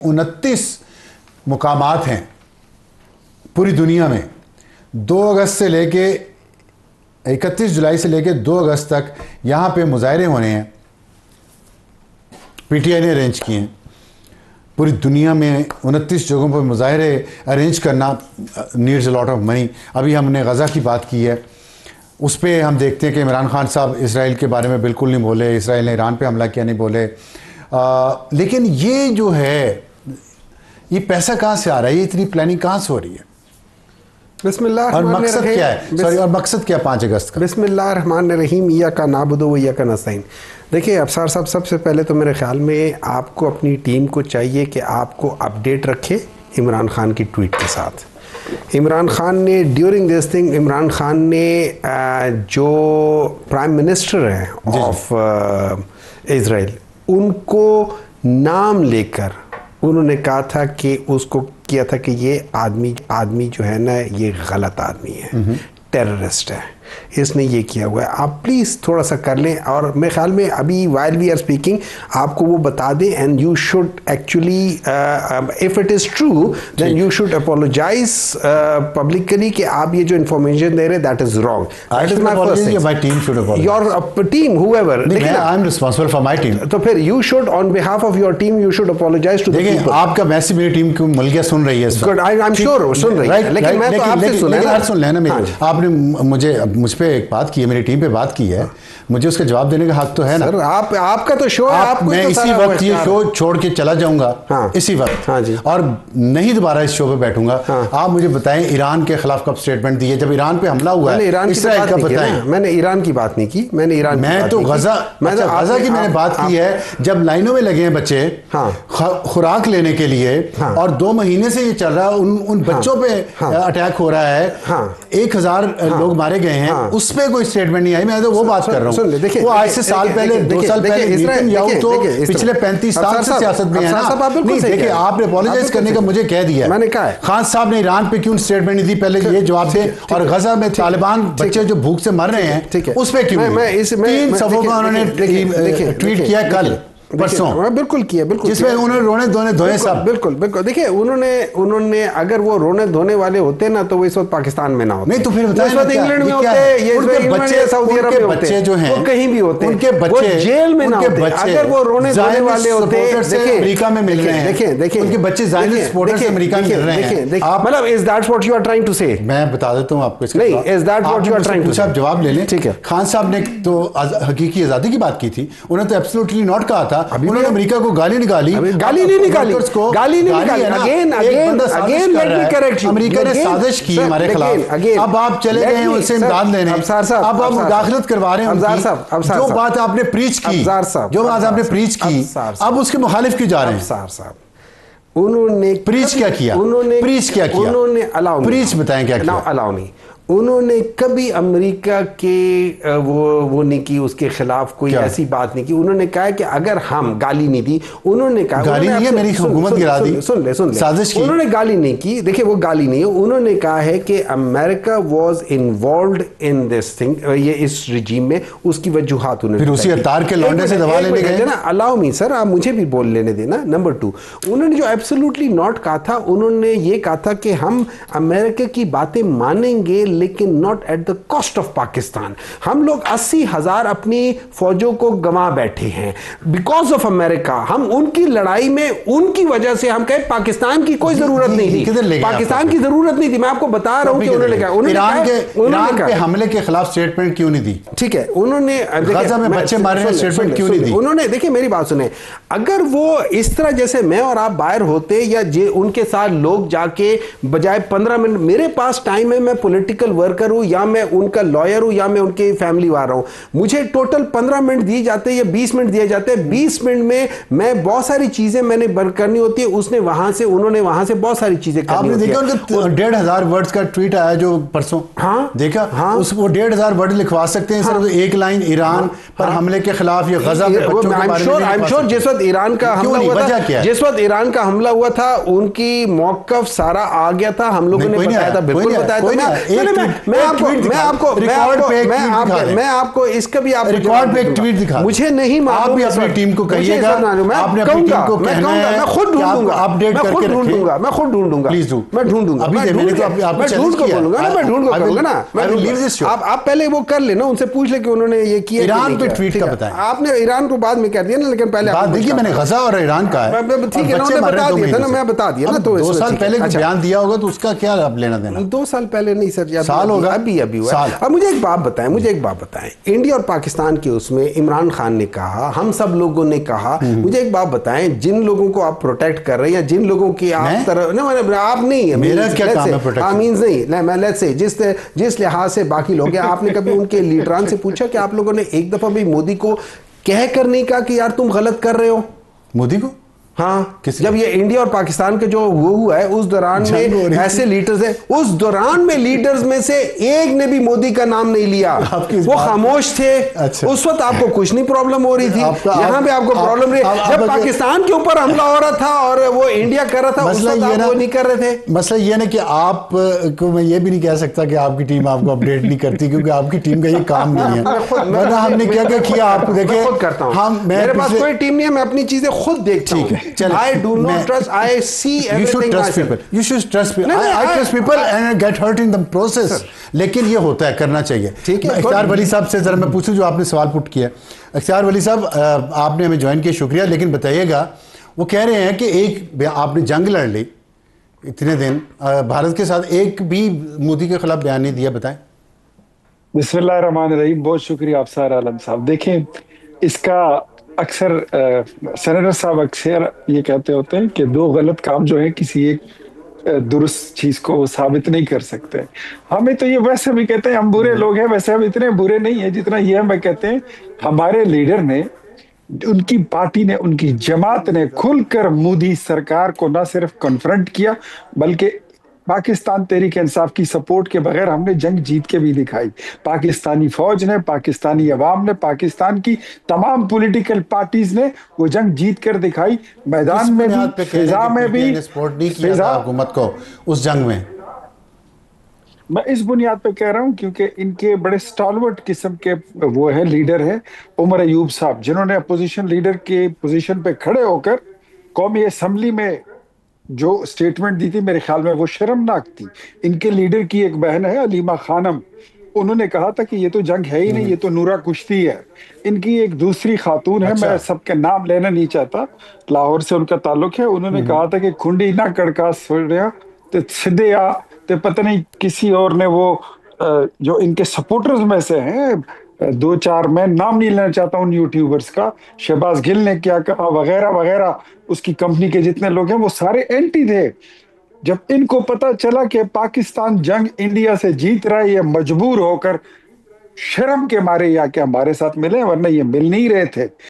29 मुकामात हैं पूरी दुनिया में। 2 अगस्त से लेके 31 जुलाई से लेके 2 अगस्त तक यहाँ पे मुजाहरे होने हैं, पीटीआई ने अरेंज किए हैं। पूरी दुनिया में 29 जगहों पर मुजाहरे अरेंज करना needs a lot of money. अभी हमने गज़ा की बात की है, उस पर हम देखते हैं कि इमरान खान साहब इसराइल के बारे में बिल्कुल नहीं बोले, इसराइल ने ईरान पे हमला किया नहीं बोले। लेकिन ये जो है, ये पैसा कहाँ से आ रहा है, ये इतनी प्लानिंग कहाँ से हो रही है? बिस्मिल्लाह। और मकसद क्या है? सॉरी, और मकसद क्या 5 अगस्त का? बिस्मिल्लाह रहमान रहीम। या का नाबुदो व या का नस्तईन। देखिए अफसार साहब, सबसे पहले तो मेरे ख्याल में आपको अपनी टीम को चाहिए कि आपको अपडेट रखे इमरान खान की ट्वीट के साथ। इमरान खान ने during this thing, Imran Khan ने जो प्राइम मिनिस्टर हैं ऑफ इज़राइल, उनको नाम लेकर उन्होंने कहा था कि उसको किया था कि ये आदमी जो है ना, ये गलत आदमी है, टेररिस्ट है, इसने ये किया हुआ है। आप प्लीज़ थोड़ा सा कर लें। और मेरे ख्याल में अभी वाइल वी आर स्पीकिंग आपको वो बता दें, and you should actually if it is true then you should apologise publicly कि आप ये जो इन्फॉर्मेशन दे रहे हैं that is wrong. That is my first thing. My team should apologise, your team whoever. लेकिन I am responsible for my team, तो फिर you should on behalf of your team you should apologise to the people. आपका message मेरी team को मिल गया, सुन रही है। गुड, आई एम श्योर सुन रही है, लेकिन मैं तो आपसे सुन लेना। आपने मुझ पे एक बात की है, मेरी टीम पे बात की है, मुझे उसका जवाब देने का हक तो है ना। सर आपका तो शो है, आपको मैं तो इसी वक्त ये शो छोड़ के चला जाऊंगा। हाँ, इसी वक्त। हाँ जी। और नहीं दोबारा इस शो पे बैठूंगा। हाँ। आप मुझे बताएं ईरान के खिलाफ कब स्टेटमेंट दी है? जब ईरान पे हमला हुआ है, इसराइल का बताएं। मैंने ईरान की बात नहीं की, मैंने ईरान मैं तो गजा की मैंने बात की है। जब लाइनों में लगे हैं बच्चे खुराक लेने के लिए, और 2 महीने से ये चल रहा है, उन बच्चों पे अटैक हो रहा है, 1000 लोग मारे गए हैं, उस पर कोई स्टेटमेंट नहीं आई। मैं तो वो बात कर रहा हूँ। वो आज से साल पहले 2 साल पहले तो पिछले 35 साल से सियासत में है ना। नहीं देखिए, आपने अपोलोजाइज करने का मुझे कह दिया। मैंने कहा खान साहब ने ईरान पे क्यों स्टेटमेंट नहीं दी, पहले ये जवाब दे। और गजा में तालिबान बच्चे जो भूख से मर रहे हैं, उस पर क्यों? 3 सफों का उन्होंने ट्वीट किया कल परसों, बिल्कुल किया, बिल्कुल, जिसमें उन्होंने रोने धोए सब। बिल्कुल बिल्कुल। देखिए उन्होंने अगर वो रोने धोने वाले होते ना, तो वो इस वक्त पाकिस्तान में ना होते। नहीं तो फिर बताएं, इस वक्त इंग्लैंड में होते, ये बच्चे सऊदी अरब में होते, जो हैं वो कहीं भी होते, उनके बच्चे जेल में ना होते। अगर वो रोने धोने वाले होते, देखिए अमेरिका में मिल रहे हैं, देखिए उनके बच्चे ज़ायनिस्ट सपोर्टर से अमेरिका में मिल रहे हैं। मतलब is that what you are trying to say? मैं बता देता हूं आपको इसका। नहीं, is that what you are trying to say? आप जवाब ले लें। ठीक है। खान साहब ने तो हकीकी आजादी की बात की थी, उन्होंने तो एब्सोल्युटली नॉट कहा था। उन्होंने अमेरिका को गाली निकाली, गाली नहीं निकाली, गाली नहीं निकाली। Again let me correct you. America ने साजिश की हमारे खिलाफ। अब आप चले गए हैं उनसे इमदाद लेने, अब आप मुदाखलत करवा रहे हैं। जो बात आपने प्रीच की, जो बात आपने प्रीच की, अब उसके मुखालिफ क्यों जा रहे हैं? उन्होंने प्रीच क्या किया? उन्होंने अलाउ प्रीच बताएं क्या किया? अलाउ नहीं, उन्होंने कभी अमेरिका के वो नहीं की, उसके खिलाफ कोई ऐसी बात नहीं की। उन्होंने कहा कि अगर हम गाली नहीं दी, उन्होंने कहा गाली नहीं है, मेरी हुकूमत गिरा दी, सुन ले साजिश की। उन्होंने गाली नहीं की। देखिए वो गाली नहीं है, उन्होंने कहा है कि America was involved in this thing, ये इस रिजीम में, उसकी वजूहात उन्होंने फिर उसी अवतार के लौंडे से दवा लेने गए ना। अलाउ मी सर, आप मुझे भी बोल लेने देना। नंबर 2, उन्होंने जो एब्सोल्युटली नॉट कहा था, उन्होंने ये कहा था कि हम अमेरिका की बातें मानेंगे लेकिन not at the cost of Pakistan. हम लोग 80,000 अपनी फौजों को गंवा बैठे हैं बिकॉज ऑफ अमेरिका। हम उनकी लड़ाई में, उनकी वजह से हम कहे पाकिस्तान की कोई जरूरत नहीं थी, पाकिस्तान की जरूरत नहीं थी। मैं आपको बता रहा हूं कि उन्होंने कहा ईरान के हमले के खिलाफ स्टेटमेंट क्यों नहीं दी? ठीक है, उन्होंने गजा में बच्चे मार रहे हैं, स्टेटमेंट क्यों नहीं दी? उन्होंने, देखिए मेरी बात सुने, अगर वो इस तरह जैसे मैं और आप बाहर होते, या उनके साथ लोग जाके बजाय 15 मिनट, मेरे पास टाइम है, मैं पॉलिटिकल वर्कर हूं, या मैं उनका लॉयर हूं, या मैं उनके फैमिली वाला हूं, मुझे टोटल 15 मिनट दिए जाते या 20 मिनट दिए जाते। 20 मिनट में मैं बहुत सारी चीजें मैंने करनी होती है, उन्होंने वहां से बहुत सारी चीजें करनी। आपने देखा उनका 1,500 वर्ड्स का ट्वीट आया जो परसों? हाँ देखा। हाँ, वो 1,500 वर्ड लिखवा सकते हैं सिर्फ एक लाइन ईरान पर हमले के खिलाफ, या गजा में बच्चों के बारे में। आई एम श्योर जिस वक्त ईरान का हमला हुआ था, जिस वक्त ईरान का हमला हुआ था, उनकी मौकफ सारा आ गया था, हम लोगों ने बताया था, बिल्कुल बताया था। मैं आपको इसका भी आप रिकॉर्ड पे एक ट्वीट दिखा, मुझे नहीं मालूम, आप भी अपनी टीम को कहिएगा, आपने अपनी टीम को कहना है, मैं खुद ढूंढूंगा, अपडेट करके ढूंढूंगा, मैं खुद ढूंढूंगा, प्लीज डू, मैं ढूंढूंगा, मैं ढूंढ को बोलूंगा ना, मैं ढूंढ को बोलूंगा ना, आप पहले वो कर लेना, उनसे पूछ ले कि उन्होंने ये किया। ईरान पे ट्वीट का बताएं, आपने ईरान को बाद में कर दिया ना, लेकिन पहले बात देखिए, मैंने गजा और ईरान का है, ठीक है, उन्होंने बता दिया था ना, मैं बता दिया ना। तो 2 साल पहले बयान दिया होगा तो उसका क्या अब लेना देना? 2 साल पहले नहीं सर, साल होगा, अभी हुआ। अब मुझे एक बात बताएं, इंडिया और पाकिस्तान के उसमें इमरान खान ने कहा, हम सब लोगों ने कहा, मुझे एक बात बताएं, जिन लोगों को आप प्रोटेक्ट कर रहे हैं या जिन लोगों की आप तरह आप नहीं, मेरा क्या काम है प्रोटेक्ट? मींस नहीं, मैं लेट्स से जिस लिहाज से बाकी लोग हैं, आपने कभी उनके लीडरान से पूछा कि आप लोगों ने एक दफा भी मोदी को कह कर नहीं कहा कि यार तुम गलत कर रहे हो? मोदी को? हाँ, जब ये इंडिया और पाकिस्तान के जो वो हुआ है उस दौरान में ऐसे लीडर्स है, उस दौरान में लीडर्स में से एक ने भी मोदी का नाम नहीं लिया, वो खामोश थे। अच्छा। उस वक्त आपको कुछ नहीं प्रॉब्लम हो रही थी, यहाँ पे आपको प्रॉब्लम रही जब पाकिस्तान के ऊपर हमला हो रहा था और वो इंडिया कर रहा था, उस वक्त आप वो नहीं कर रहे थे। मसला ये ना कि आप को मैं ये भी नहीं कह सकता कि आपकी टीम आपको अपडेट नहीं करती, क्योंकि आपकी टीम का ये काम नहीं है, वरना हमने क्या क्या किया आप देखे, खुद करता हूँ, मेरे पास कोई टीम नहीं है, मैं अपनी चीजें खुद देखता हूँ। I do not trust. I see everything. You should trust people. You should trust people. I trust people and I get hurt in the process. लेकिन ये होता है, करना चाहिए। ठीक है। इख्तियार वली साहब से जरा मैं पूछूं, जो आपने सवाल पुट किया। इख्तियार वली साहब, आपने हमें ज्वाइन किया, शुक्रिया, लेकिन बताइएगा, वो कह रहे हैं कि एक आपने जंग लड़ ली इतने दिन, भारत के साथ एक भी मोदी के खिलाफ बयान नहीं दिया, बताएं। बिस्मिल्लाहिर्रहमानिर्रहीम, बहुत शुक्रिया अफसर आलम साहब। देखें, इसका अक्सर सेनेटर साहब अक्सर ये कहते होते हैं कि 2 गलत काम जो है किसी एक दुरुस्त चीज को साबित नहीं कर सकते। हमें तो ये वैसे भी कहते हैं हम बुरे लोग हैं, वैसे हम इतने बुरे नहीं है जितना ये हमें कहते हैं। हमारे लीडर ने, उनकी पार्टी ने, उनकी जमात ने खुलकर मोदी सरकार को न सिर्फ कन्फ्रंट किया, बल्कि पाकिस्तान तहरीक इंसाफ की सपोर्ट के बगैर हमने जंग जीत के भी दिखाई। पाकिस्तानी फौज ने, पाकिस्तानी अवाम ने, पाकिस्तान की तमाम पॉलिटिकल पार्टीज ने वो जंग जीत कर दिखाई। मैदान में भी, फिजा में भी सपोर्ट नहीं किया हुकूमत को उस जंग में। मैं इस बुनियाद पे कह रहा हूँ क्योंकि इनके बड़े स्टॉलवर्ट किस्म के वो है लीडर है उमर अयूब साहब, जिन्होंने अपोजिशन लीडर के पोजीशन पे खड़े होकर कौमी असेंबली में जो स्टेटमेंट दी थी, मेरे ख्याल में वो शर्मनाक थी। इनके लीडर की एक बहन है अलीमा खानम, उन्होंने कहा था कि ये तो जंग है ही नहीं, ये तो नूरा कुश्ती है। इनकी एक दूसरी खातून है, मैं सबके नाम लेना नहीं चाहता, लाहौर से उनका ताल्लुक है, उन्होंने कहा था कि खुंडी ना कड़का सोया तो सीधे आ, तो पता नहीं किसी और ने वो जो इनके सपोर्टर्स में से हैं 2-4, मैं नाम नहीं लेना चाहता उन यूट्यूबर्स का, शहबाज गिल ने क्या कहा वगैरह वगैरह, उसकी कंपनी के जितने लोग हैं वो सारे एंटी थे। जब इनको पता चला कि पाकिस्तान जंग इंडिया से जीत रहा है, ये मजबूर होकर शर्म के मारे या के हमारे साथ मिले, वरना ये मिल नहीं रहे थे।